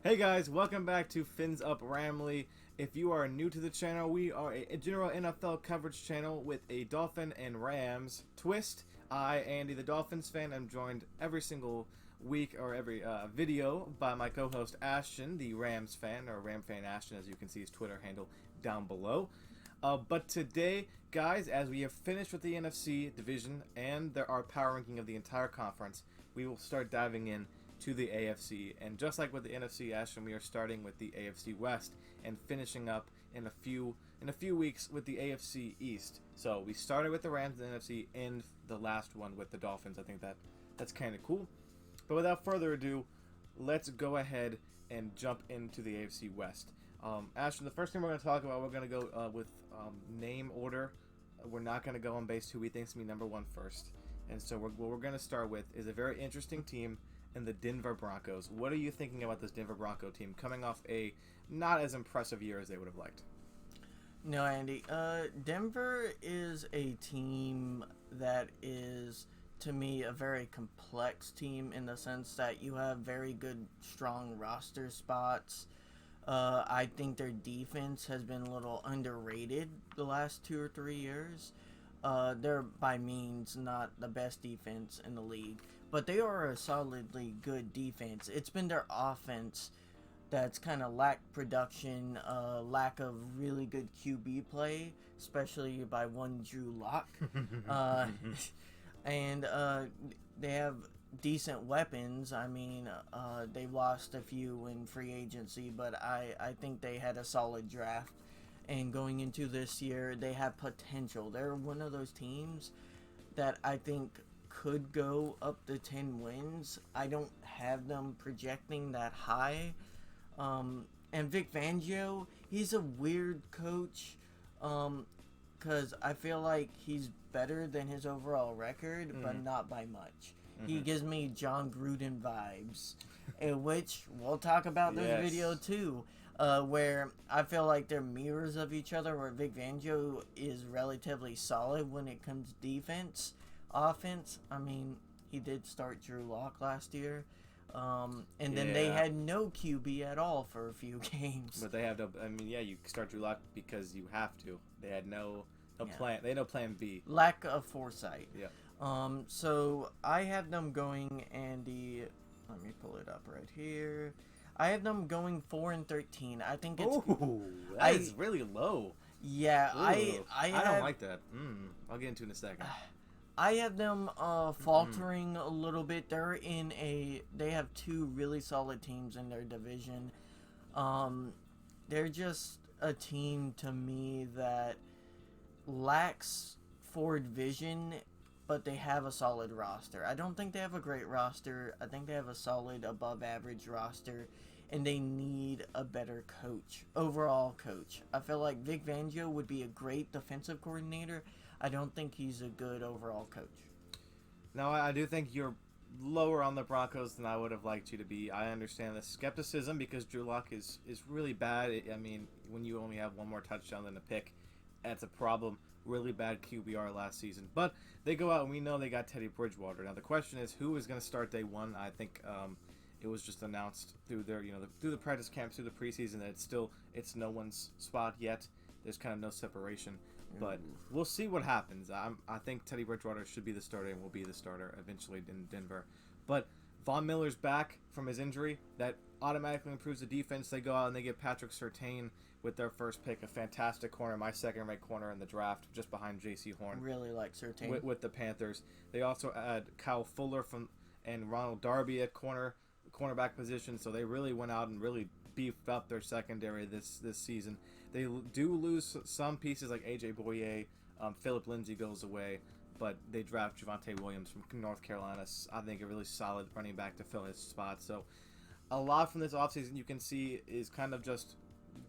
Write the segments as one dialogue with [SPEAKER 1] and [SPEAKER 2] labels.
[SPEAKER 1] Hey guys, welcome back to Fins Up Ramley. If you are new to the channel, we are a general NFL coverage channel with a Dolphin and Rams twist. I, Andy, the Dolphins fan, am joined every single week or every video by my co-host Ashton, the Rams fan, or Ram fan Ashton, as you can see his Twitter handle down below. But today, guys, as we have finished with the NFC division and our power ranking of the entire conference, we will start diving in to the AFC. And just like with the NFC, Ashton, we are starting with the AFC West and finishing up in a few weeks with the AFC East. So we started with the Rams in the NFC and the last one with the Dolphins. I think that's kind of cool. But without further ado, let's go ahead and jump into the AFC West. Ashton, the first thing we're going to talk about, we're going to go with name order. We're not going to go on base who we think is going to be number one first. And so what we're going to start with is a very interesting team in the Denver Broncos. What are you thinking about this Denver Bronco team coming off a not as impressive year as they would have liked?
[SPEAKER 2] No, Andy. Denver is a team that is, to me, a very complex team in the sense that you have very good, strong roster spots. I think their defense has been a little underrated the last 2 or 3 years. They're by means not the best defense in the league, but they are a solidly good defense. It's been their offense that's kind of lacked production, lack of really good QB play, especially by one Drew Lock. And they have decent weapons. I mean, they lost a few in free agency, but I think they had a solid draft. And going into this year, they have potential. They're one of those teams that I think could go up to 10 wins. I don't have them projecting that high. And Vic Fangio, he's a weird coach because I feel like he's better than his overall record, but not by much. He gives me John Gruden vibes, which we'll talk about this video too. Where I feel like they're mirrors of each other, where Vic Fangio is relatively solid when it comes to defense. Offense, I mean, he did start Drew Lock last year. And then they had no QB at all for a few games.
[SPEAKER 1] But they have no, I mean, you start Drew Lock because you have to. They had no plan. They had no plan B.
[SPEAKER 2] Lack of foresight.
[SPEAKER 1] Yeah.
[SPEAKER 2] So I have them going, Andy, let me pull it up right here. I have them going 4-13. I think it's.
[SPEAKER 1] Ooh, that is really low.
[SPEAKER 2] Yeah,
[SPEAKER 1] Ooh, I don't like that. I'll get into it in a second.
[SPEAKER 2] I have them faltering a little bit. They have two really solid teams in their division. They're just a team to me that lacks forward vision, but they have a solid roster. I don't think they have a great roster. I think they have a solid above average roster, and they need a better overall coach. I feel like Vic Fangio would be a great defensive coordinator. I don't think he's a good overall coach.
[SPEAKER 1] Now, I do think you're lower on the Broncos than I would have liked you to be. I understand the skepticism because Drew Lock is really bad. I mean, when you only have one more touchdown than a pick, that's a problem. Really bad QBR last season. But they go out and we know they got Teddy Bridgewater. Now, the question is who is going to start day one? I think it was just announced through through the practice camps, through the preseason, that it's no one's spot yet. There's kind of no separation. But we'll see what happens. I think Teddy Bridgewater should be the starter and will be the starter eventually in Denver. But Von Miller's back from his injury. That automatically improves the defense. They go out and they get Patrick Surtain with their first pick, a fantastic corner, my second-ranked corner in the draft, just behind J.C. Horn.
[SPEAKER 2] Really like Surtain.
[SPEAKER 1] With the Panthers. They also add Kyle Fuller and Ronald Darby at cornerback position. So they really went out and really beefed up their secondary this season. They do lose some pieces like A.J. Boye. Philip Lindsay goes away, but they draft Javonte Williams from North Carolina. I think a really solid running back to fill his spot. So a lot from this offseason you can see is kind of just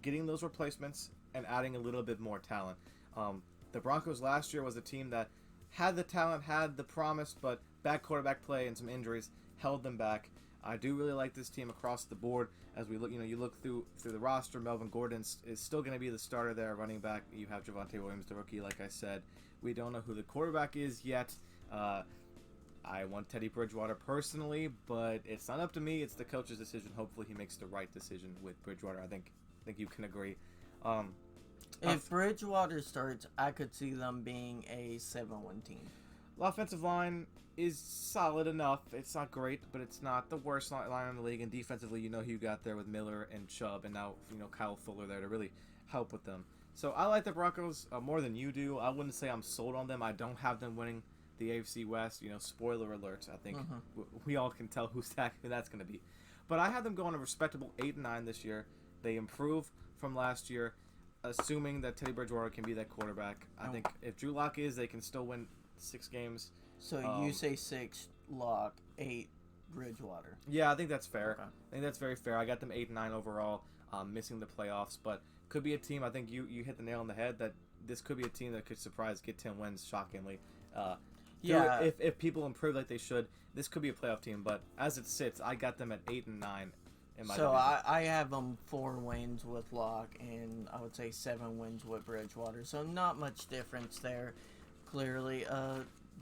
[SPEAKER 1] getting those replacements and adding a little bit more talent. The Broncos last year was a team that had the talent, had the promise, but bad quarterback play and some injuries held them back. I do really like this team across the board. As we look, you look through the roster. Melvin Gordon is still going to be the starter there, running back. You have Javonte Williams, the rookie, like I said. We don't know who the quarterback is yet. I want Teddy Bridgewater personally, but it's not up to me. It's the coach's decision. Hopefully, he makes the right decision with Bridgewater. I think you can agree.
[SPEAKER 2] If Bridgewater starts, I could see them being a 7-1 team.
[SPEAKER 1] The offensive line is solid enough. It's not great, but it's not the worst line in the league. And defensively, who you got there with Miller and Chubb, and now Kyle Fuller there to really help with them. So I like the Broncos more than you do. I wouldn't say I'm sold on them. I don't have them winning the AFC West. Spoiler alert. I think we all can tell who that's going to be. But I have them going a respectable 8-9 this year. They improve from last year, assuming that Teddy Bridgewater can be that quarterback. I think if Drew Lock is, they can still win 6 games.
[SPEAKER 2] So you say 6 Lock, 8 Bridgewater.
[SPEAKER 1] Yeah, I think that's fair.
[SPEAKER 2] Okay.
[SPEAKER 1] I think that's very fair. I got them 8-9 overall, missing the playoffs, but could be a team. I think you hit the nail on the head that this could be a team that could surprise, get 10 wins shockingly. If people improve like they should, this could be a playoff team. But as it sits, I got them at 8-9 in my
[SPEAKER 2] So
[SPEAKER 1] division.
[SPEAKER 2] I have them 4 wins with Lock, and I would say 7 wins with Bridgewater. So not much difference there. Clearly,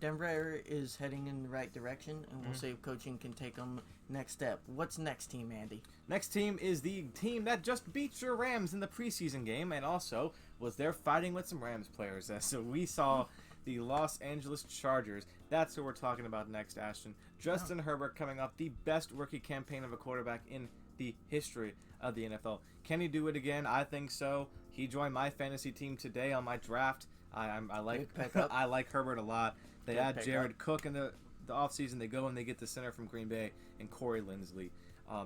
[SPEAKER 2] Denver is heading in the right direction, and we'll see if coaching can take them next step. What's next team, Andy?
[SPEAKER 1] Next team is the team that just beat your Rams in the preseason game, and also was there fighting with some Rams players. So we saw the Los Angeles Chargers. That's who we're talking about next, Ashton. Justin Herbert coming off the best rookie campaign of a quarterback in the history of the NFL. Can he do it again? I think so. He joined my fantasy team today on my draft. I like I like Herbert a lot. They add Jared Cook in the offseason. They go and they get the center from Green Bay and Corey Linsley.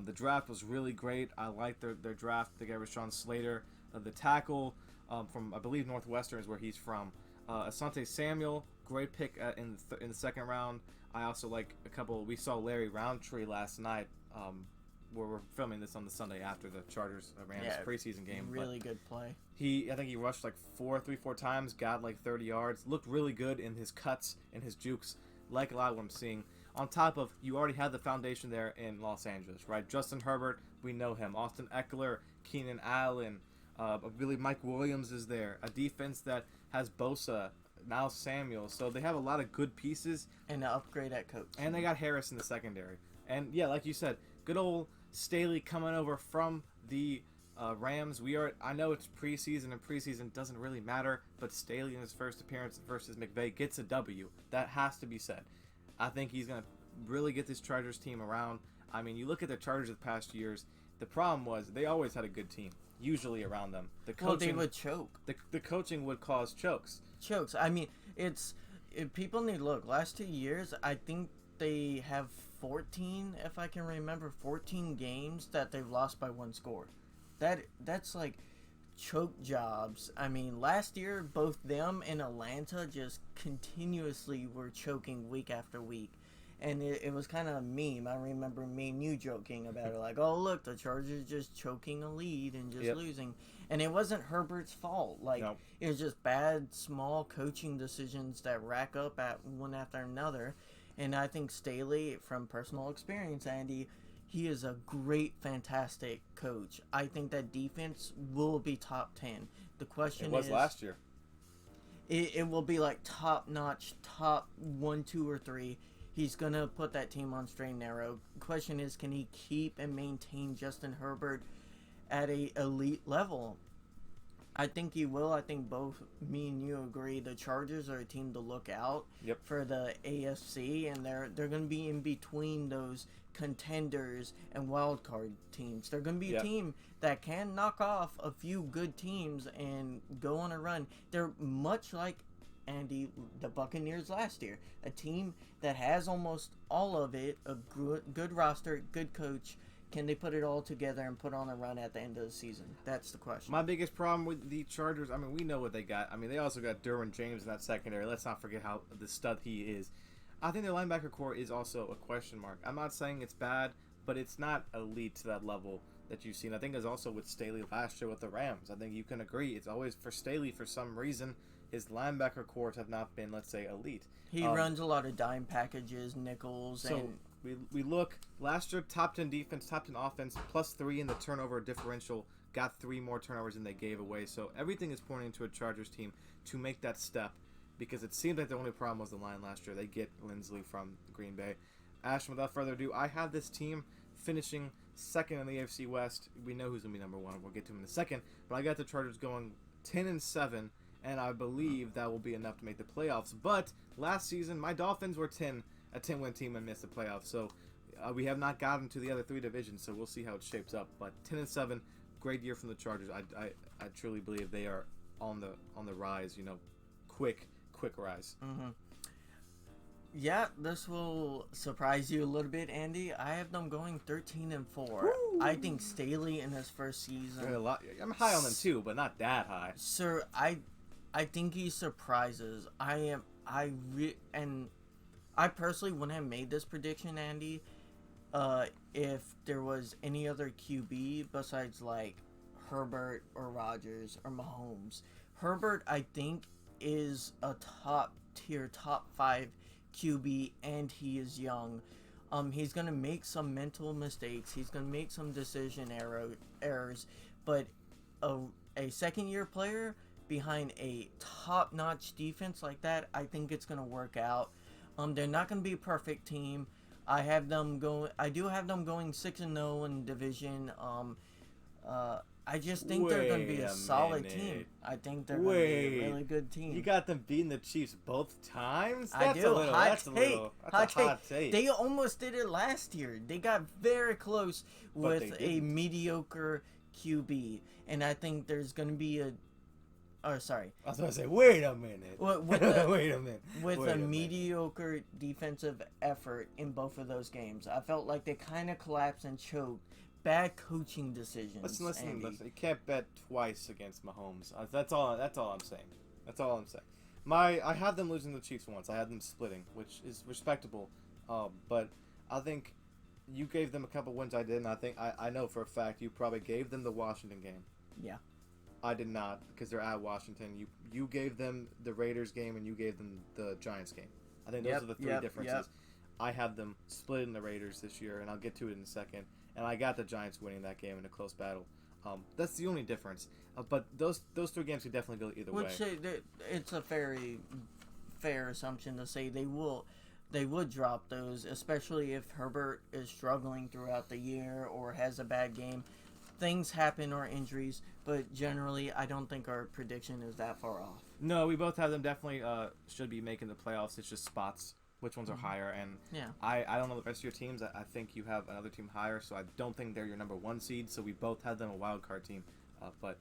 [SPEAKER 1] The draft was really great. I like their draft. They got Rashawn Slater, the tackle from, I believe, Northwestern is where he's from. Asante Samuel, great pick in the second round. I also like a couple. We saw Larry Roundtree last night. Where we're filming this on the Sunday after the Chargers Rams preseason game.
[SPEAKER 2] Really good play.
[SPEAKER 1] I think he rushed like 4 times, got like 30 yards, looked really good in his cuts and his jukes, like a lot of what I'm seeing. On top of, you already have the foundation there in Los Angeles, right? Justin Herbert, we know him. Austin Eckler, Keenan Allen, I believe Mike Williams is there. A defense that has Bosa, now Samuel. So they have a lot of good pieces.
[SPEAKER 2] And an upgrade at coach.
[SPEAKER 1] And they got Harris in the secondary. And yeah, like you said, good old Staley coming over from the Rams. I know it's preseason, and preseason doesn't really matter, but Staley in his first appearance versus McVay gets a W. That has to be said. I think he's going to really get this Chargers team around. I mean, you look at the Chargers the past years, the problem was they always had a good team, usually around them. The coaching,
[SPEAKER 2] they would choke.
[SPEAKER 1] The coaching would cause chokes.
[SPEAKER 2] I mean, people need to look. Last 2 years, I think they have 14, if I can remember, 14 games that they've lost by 1 score. That's like choke jobs. I mean, last year, both them and Atlanta just continuously were choking week after week. And it was kind of a meme. I remember me and you joking about it. Like, oh, look, the Chargers just choking a lead and just losing. And it wasn't Herbert's fault. Like, it was just bad, small coaching decisions that rack up at one after another. And I think Staley, from personal experience, Andy, he is a great, fantastic coach. I think that defense will be top 10. The question is... It
[SPEAKER 1] was last year.
[SPEAKER 2] It will be like top-notch, top 1, 2, or 3. He's going to put that team on straight and narrow. The question is, can he keep and maintain Justin Herbert at a elite level? I think he will. I think both me and you agree the Chargers are a team to look out for the AFC, and they're going to be in between those contenders and wild card teams. They're going to be a team that can knock off a few good teams and go on a run. They're much like Andy, the Buccaneers last year, a team that has almost all of it, a good roster, good coach. Can they put it all together and put on a run at the end of the season? That's the question.
[SPEAKER 1] My biggest problem with the Chargers, I mean, we know what they got. I mean, they also got Derwin James in that secondary. Let's not forget how the stud he is. I think their linebacker core is also a question mark. I'm not saying it's bad, but it's not elite to that level that you've seen. I think it's also with Staley last year with the Rams. I think you can agree. It's always for Staley, for some reason, his linebacker cores have not been, let's say, elite.
[SPEAKER 2] He runs a lot of dime packages, nickels, and...
[SPEAKER 1] We look, last year, top 10 defense, top 10 offense, +3 in the turnover differential, got 3 more turnovers than they gave away. So everything is pointing to a Chargers team to make that step because it seemed like the only problem was the line last year. They get Lindsley from Green Bay. Ashton, without further ado, I have this team finishing second in the AFC West. We know who's going to be number one. We'll get to him in a second. But I got the Chargers going 10-7, and I believe that will be enough to make the playoffs. But last season, my Dolphins were a 10-win team and missed the playoffs. So we have not gotten to the other three divisions, so we'll see how it shapes up. But 10-7, great year from the Chargers. I truly believe they are on the rise. Quick rise.
[SPEAKER 2] Mm-hmm. Yeah, this will surprise you a little bit, Andy. I have them going 13-4.
[SPEAKER 1] Woo!
[SPEAKER 2] I think Staley in his first season.
[SPEAKER 1] I'm high on them too, but not that high.
[SPEAKER 2] Sir, I think he surprises. I personally wouldn't have made this prediction, Andy, if there was any other QB besides like Herbert or Rodgers or Mahomes. Herbert, I think, is a top 5 QB, and he is young. He's gonna make some mental mistakes. He's gonna make some decision errors, but a second-year player behind a top-notch defense like that, I think it's gonna work out. They're not gonna be a perfect team. I do have them going 6-0 in division. I just think they're going to be a solid team. I think they're going to be a really good team.
[SPEAKER 1] You got them beating the Chiefs both times?
[SPEAKER 2] I do.
[SPEAKER 1] That's a hot take.
[SPEAKER 2] They almost did it last year. They got very close with a mediocre QB. And I think there's going to be I was going
[SPEAKER 1] to say, wait a minute.
[SPEAKER 2] Wait
[SPEAKER 1] a minute.
[SPEAKER 2] With a mediocre defensive effort in both of those games. I felt like they kind of collapsed and choked. Bad coaching decisions.
[SPEAKER 1] Listen. You can't bet twice against Mahomes. That's all I'm saying. I had them losing the Chiefs once. I had them splitting, which is respectable. But I think you gave them a couple wins I didn't. I know for a fact you probably gave them the Washington game.
[SPEAKER 2] Yeah.
[SPEAKER 1] I did not, because they're at Washington. You gave them the Raiders game and you gave them the Giants game. I think those are the three differences.
[SPEAKER 2] Yep.
[SPEAKER 1] I have them split in the Raiders this year, and I'll get to it in a second. And I got the Giants winning that game in a close battle. That's the only difference. But those three games could definitely go either way.
[SPEAKER 2] It's a very fair assumption to say they would drop those, especially if Herbert is struggling throughout the year or has a bad game. Things happen, or injuries, but generally I don't think our prediction is that far off.
[SPEAKER 1] No, we both have them definitely should be making the playoffs. It's just spots. Which ones are higher, and I don't know the rest of your teams. I think you have another team higher, so I don't think they're your number one seed. So we both had them a wild card team, but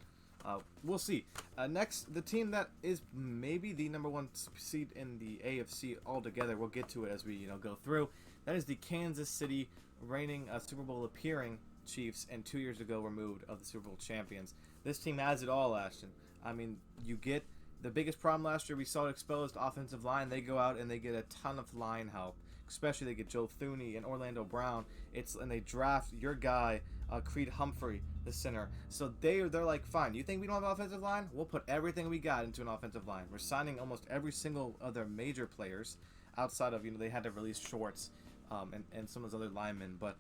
[SPEAKER 1] we'll see. Next, the team that is maybe the number one seed in the AFC altogether. We'll get to it as we go through. That is the Kansas City reigning Super Bowl appearing Chiefs, and 2 years ago removed of the Super Bowl champions. This team has it all, Ashton. I mean, you get. The biggest problem last year, we saw it exposed offensive line. They go out and they get a ton of line help. Especially they get Joe Thuney and Orlando Brown. And they draft your guy, Creed Humphrey, the center. So they're like, fine, you think we don't have an offensive line? We'll put everything we got into an offensive line. We're signing almost every single other major players outside of, they had to release Schwartz and some of those other linemen. But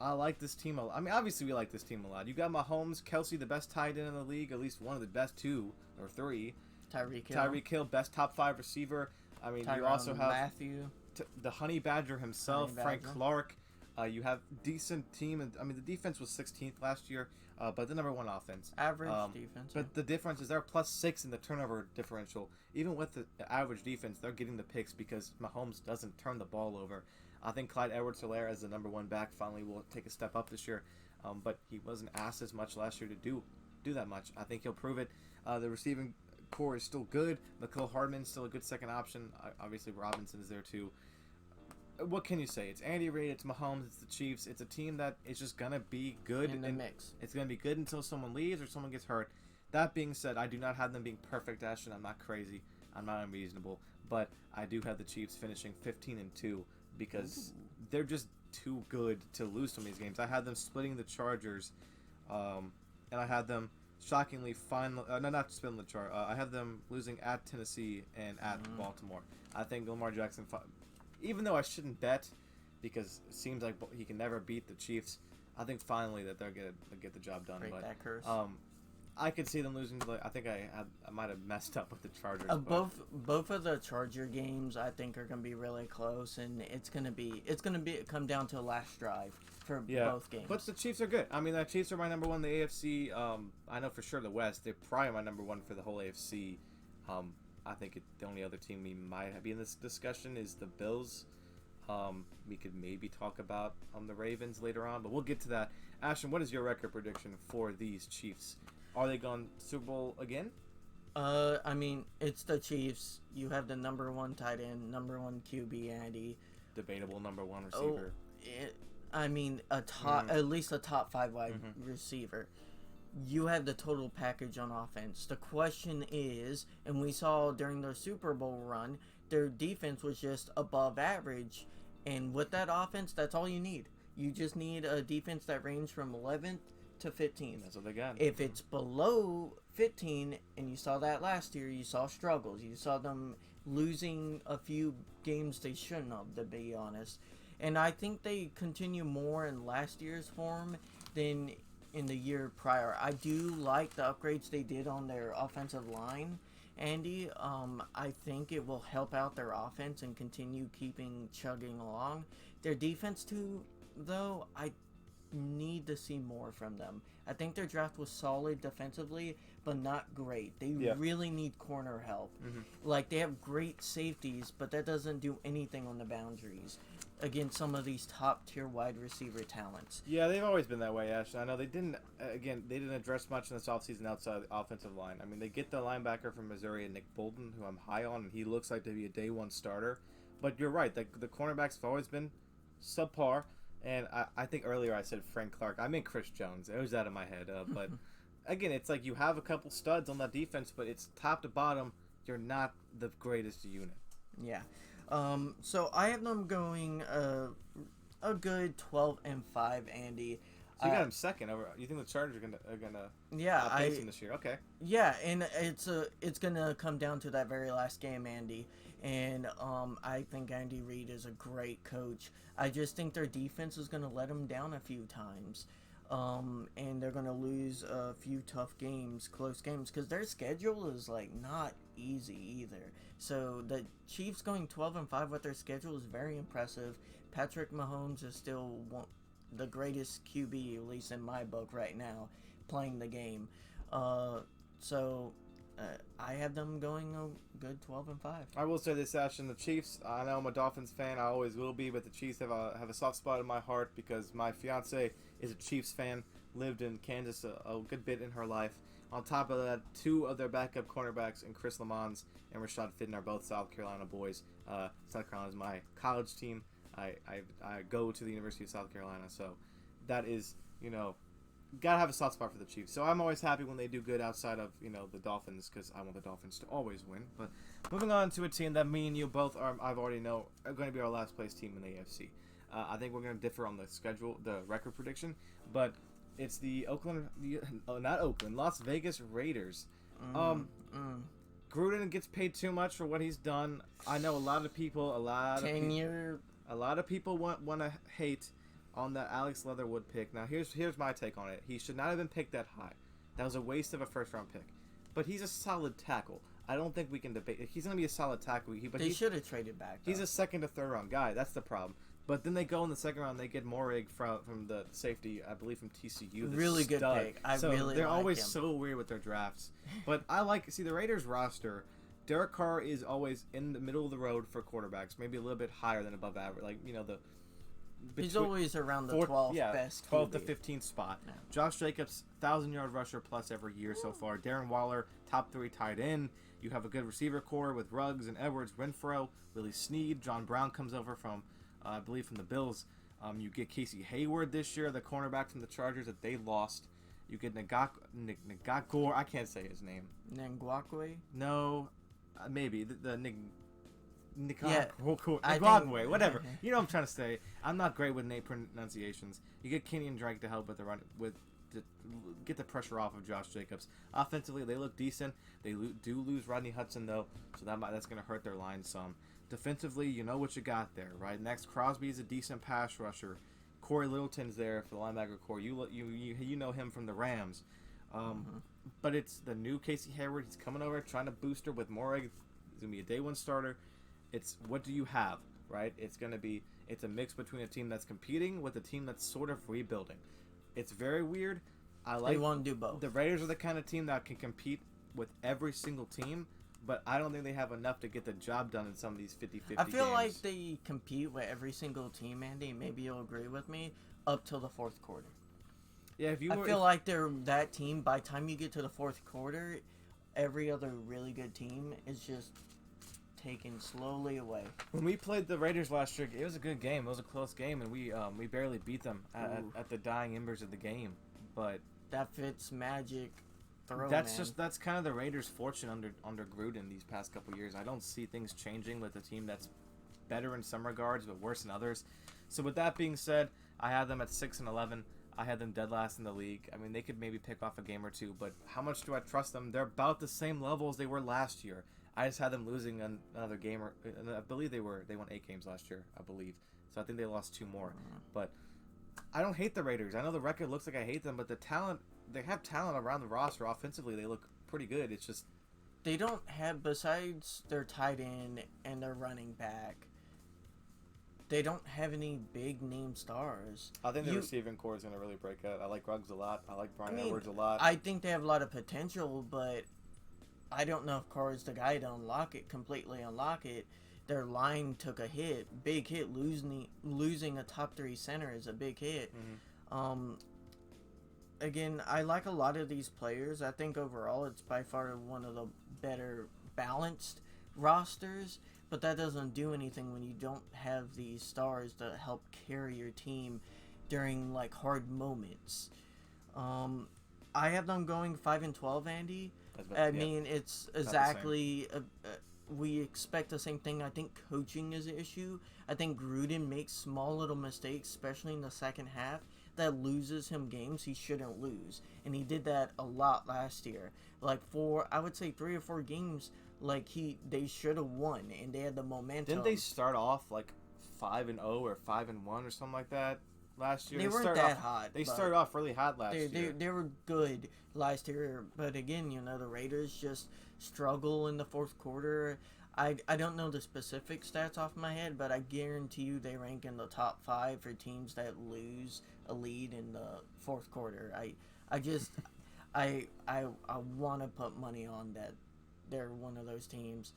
[SPEAKER 1] I like this team a lot. I mean, obviously we like this team a lot. You got Mahomes, Kelsey, the best tight end in the league, at least one of the best 2 or 3. Tyreek Hill, best top 5 receiver. I mean, you also have
[SPEAKER 2] Matthew,
[SPEAKER 1] the Honey Badger himself, Frank Clark. You have decent team, and I mean the defense was 16th last year, but the number 1 offense.
[SPEAKER 2] Average defense.
[SPEAKER 1] But the difference is they're +6 in the turnover differential. Even with the average defense, they're getting the picks because Mahomes doesn't turn the ball over. I think Clyde Edwards-Helaire as the number 1 back finally will take a step up this year, but he wasn't asked as much last year to do that much. I think he'll prove it. The receiving core is still good. McCole Hardman's still a good second option. Obviously, Robinson is there too. What can you say? It's Andy Reid, it's Mahomes, it's the Chiefs. It's a team that is just going to be good.
[SPEAKER 2] In the mix.
[SPEAKER 1] It's going to be good until someone leaves or someone gets hurt. That being said, I do not have them being perfect, Ashton. I'm not crazy. I'm not unreasonable. But I do have the Chiefs finishing 15-2 because they're just too good to lose some of these games. I had them splitting the Chargers, and I had them shockingly not splitting the chart. I have them losing at Tennessee and at Baltimore. I think Lamar Jackson, even though I shouldn't bet because it seems like he can never beat the Chiefs, I think finally that they're gonna get the job done.
[SPEAKER 2] Break that curse.
[SPEAKER 1] I could see them losing to I think I might have messed up with the Chargers.
[SPEAKER 2] Both of the Charger games I think are gonna be really close, and it's gonna come down to a last drive for both games.
[SPEAKER 1] But the Chiefs are good. I mean, the Chiefs are my number one in the AFC. I know for sure the West. They're probably my number one for the whole AFC. I think the only other team we might be in this discussion is the Bills. We could maybe talk about the Ravens later on, but we'll get to that. Ashton, what is your record prediction for these Chiefs? Are they going Super Bowl again?
[SPEAKER 2] I mean, it's the Chiefs. You have the number one tight end, number one QB, Andy.
[SPEAKER 1] Debatable number one receiver.
[SPEAKER 2] At least a top 5 wide receiver. You have the total package on offense. The question is, and we saw during their Super Bowl run, their defense was just above average. And with that offense, that's all you need. You just need a defense that ranges from 11th to 15th.
[SPEAKER 1] That's what they got.
[SPEAKER 2] If it's below 15, and you saw that last year, you saw struggles. You saw them losing a few games they shouldn't have, to be honest. And I think they continue more in last year's form than in the year prior. I do like the upgrades they did on their offensive line, Andy. I think it will help out their offense and continue chugging along. Their defense too, though, I need to see more from them. I think their draft was solid defensively, but not great. They really need corner help. Like, they have great safeties, but that doesn't do anything on the boundaries against some of these top tier wide receiver talents.
[SPEAKER 1] Yeah, they've always been that way, Ashton. I know they didn't address much in this offseason outside of the offensive line. I mean, they get the linebacker from Missouri, Nick Bolton, who I'm high on, and he looks like to be a day one starter. But you're right, the cornerbacks have always been subpar. And I think earlier I said Frank Clark. I meant Chris Jones. It was out of my head. But again, it's like you have a couple studs on that defense, but it's top to bottom. You're not the greatest unit.
[SPEAKER 2] Yeah. So I have them going a good 12-5, Andy.
[SPEAKER 1] So you got him second over. You think the Chargers are gonna outpace him this year? Okay.
[SPEAKER 2] Yeah, and it's gonna come down to that very last game, Andy. And I think Andy Reid is a great coach. I just think their defense is gonna let them down a few times. And they're gonna lose a few tough games, close games, because their schedule is like not easy either. So the Chiefs going 12-5 with their schedule is very impressive. Patrick Mahomes is still the greatest QB, at least in my book right now, playing the game. I have them going a good 12-5.
[SPEAKER 1] I will say this, Ashton, the Chiefs. I know I'm a Dolphins fan. I always will be, but the Chiefs have a soft spot in my heart because my fiance is a Chiefs fan. Lived in Kansas a good bit in her life. On top of that, 2 of their backup cornerbacks, and Chris Lamons and Rashad Fitton, are both South Carolina boys. South Carolina is my college team. I go to the University of South Carolina, so that is, gotta have a soft spot for the Chiefs. So I'm always happy when they do good outside of, the Dolphins, because I want the Dolphins to always win. But moving on to a team that me and you both are going to be our last place team in the AFC. I think we're going to differ on the record prediction, but it's the Las Vegas Raiders. Gruden gets paid too much for what he's done. I know a lot of people want to hate on the Alex Leatherwood pick. Now, here's my take on it. He should not have been picked that high. That was a waste of a first-round pick. But he's a solid tackle. I don't think we can debate. He's going to be a solid tackle.
[SPEAKER 2] They should have traded back, though.
[SPEAKER 1] He's a second to third-round guy. That's the problem. But then they go in the second round. They get Morig from the safety, I believe, from TCU.
[SPEAKER 2] Really good pick.
[SPEAKER 1] They're always so weird with their drafts. But the Raiders roster. Derek Carr is always in the middle of the road for quarterbacks, maybe a little bit higher than above average.
[SPEAKER 2] He's always around the 12th best.
[SPEAKER 1] 12th to 15th spot. Yeah. Josh Jacobs, 1,000-yard rusher plus every year so far. Darren Waller, top 3 tight end. You have a good receiver core with Ruggs and Edwards, Renfro, Willie Snead. John Brown comes over from, I believe, from the Bills. You get Casey Hayward this year, the cornerback from the Chargers that they lost. You get Ngakor. I can't say his name.
[SPEAKER 2] Ngakwe?
[SPEAKER 1] No. Maybe the
[SPEAKER 2] Ngakwe,
[SPEAKER 1] whatever. You know what I'm trying to say. I'm not great with name pronunciations. You get Kenyon Drake to help with the run to get the pressure off of Josh Jacobs. Offensively, they look decent. They do lose Rodney Hudson though, so that's going to hurt their line some. Defensively, you know what you got there, right? Next, Crosby is a decent pass rusher. Corey Littleton's there for the linebacker core. You know him from the Rams. But it's the new Casey Hayward. He's coming over, trying to boost her with more eggs. He's going to be a day one starter. It's what do you have, right? It's a mix between a team that's competing with a team that's sort of rebuilding. It's very weird.
[SPEAKER 2] They want to do both.
[SPEAKER 1] The Raiders are the kind of team that can compete with every single team, but I don't think they have enough to get the job done in some of these 50-50 games.
[SPEAKER 2] I feel like they compete with every single team, Andy. Maybe you'll agree with me, up till the fourth quarter.
[SPEAKER 1] Yeah,
[SPEAKER 2] I feel like they're that team. By the time you get to the fourth quarter, every other really good team is just taken slowly away.
[SPEAKER 1] When we played the Raiders last year, it was a good game. It was a close game, and we barely beat them at the dying embers of the game. But
[SPEAKER 2] that fits magic.
[SPEAKER 1] That's kind of the Raiders' fortune under Gruden these past couple years. I don't see things changing with a team that's better in some regards but worse in others. So with that being said, I have them at 6-11. I had them dead last in the league. I mean, they could maybe pick off a game or two, but how much do I trust them? They're about the same level as they were last year. I just had them losing another game, I believe they won 8 games last year, I believe. So I think they lost 2 more. But I don't hate the Raiders. I know the record looks like I hate them, but the talent, they have talent around the roster. Offensively, they look pretty good. It's just
[SPEAKER 2] they don't have, besides their tight end and their running back, they don't have any big name stars.
[SPEAKER 1] I think the receiving core is going to really break out. I like Ruggs a lot. I like Brian Edwards a lot.
[SPEAKER 2] I think they have a lot of potential, but I don't know if Carr is the guy to completely unlock it. Their line took a hit, big hit. Losing a top 3 center is a big hit. Again, I like a lot of these players. I think overall it's by far one of the better balanced rosters, but that doesn't do anything when you don't have these stars to help carry your team during like hard moments. I have them going 5-12, Andy. I mean, it's exactly. We expect the same thing. I think coaching is an issue. I think Gruden makes small little mistakes, especially in the second half, that loses him games he shouldn't lose, and he did that a lot last year. Like I would say 3 or 4 games, like they should have won, and they had the momentum.
[SPEAKER 1] Didn't they start off like 5-0 or 5-1 or something like that last year?
[SPEAKER 2] They weren't that hot.
[SPEAKER 1] They started off really hot last year.
[SPEAKER 2] They were good last year, but again, the Raiders just struggle in the fourth quarter. I don't know the specific stats off my head, but I guarantee you they rank in the top 5 for teams that lose a lead in the fourth quarter. I want to put money on that they're one of those teams.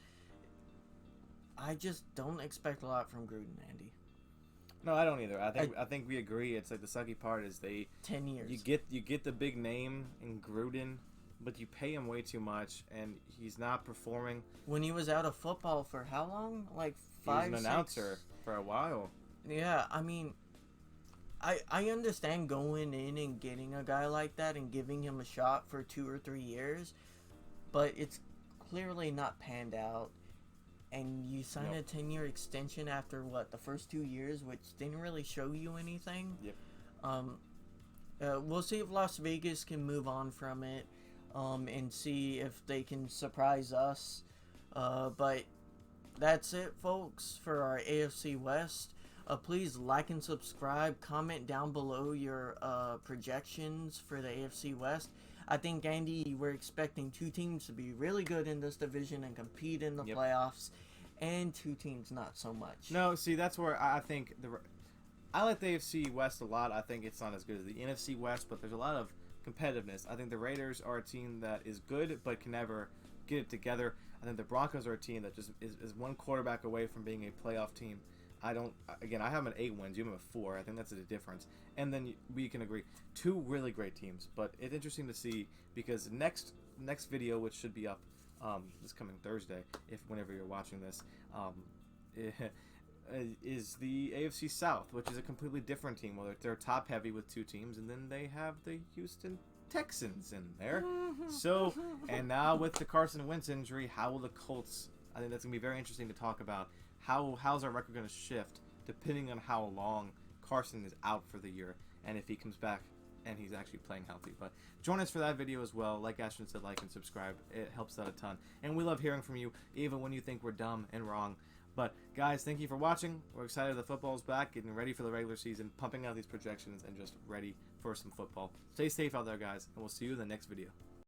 [SPEAKER 2] I just don't expect a lot from Gruden, Andy.
[SPEAKER 1] No, I don't either. I think we agree. It's like the sucky part is
[SPEAKER 2] 10 years.
[SPEAKER 1] You get the big name in Gruden, but you pay him way too much, and he's not performing.
[SPEAKER 2] When he was out of football for how long? Like 5,
[SPEAKER 1] He was an announcer for a while.
[SPEAKER 2] Yeah, I mean, I understand going in and getting a guy like that and giving him a shot for 2 or 3 years, but it's clearly not panned out. And you sign a 10-year extension after the first 2 years, which didn't really show you anything.
[SPEAKER 1] Yep.
[SPEAKER 2] We'll see if Las Vegas can move on from it, and see if they can surprise us. But that's it, folks, for our AFC West. Please like and subscribe. Comment down below your projections for the AFC West. I think, Andy, we're expecting 2 teams to be really good in this division and compete in the playoffs, and 2 teams not so much.
[SPEAKER 1] No, see, that's where I think I like the AFC West a lot. I think it's not as good as the NFC West, but there's a lot of competitiveness. I think the Raiders are a team that is good but can never get it together. I think the Broncos are a team that just is one quarterback away from being a playoff team. I have them at 8 wins. You have them at 4. I think that's the difference. And then we can agree 2 really great teams. But it's interesting to see because next video, which should be up this coming Thursday, whenever you're watching this, is the AFC South, which is a completely different team. Well, they're top heavy with 2 teams, and then they have the Houston Texans in there. So, and now with the Carson Wentz injury, how will the Colts? I think that's gonna be very interesting to talk about. How's our record going to shift depending on how long Carson is out for the year and if he comes back and he's actually playing healthy. But join us for that video as well. Like Ashton said, like and subscribe. It helps out a ton. And we love hearing from you, even when you think we're dumb and wrong. But guys, thank you for watching. We're excited the football's back, getting ready for the regular season, pumping out these projections, and just ready for for some football. Stay safe out there, guys, and we'll see you in the next video.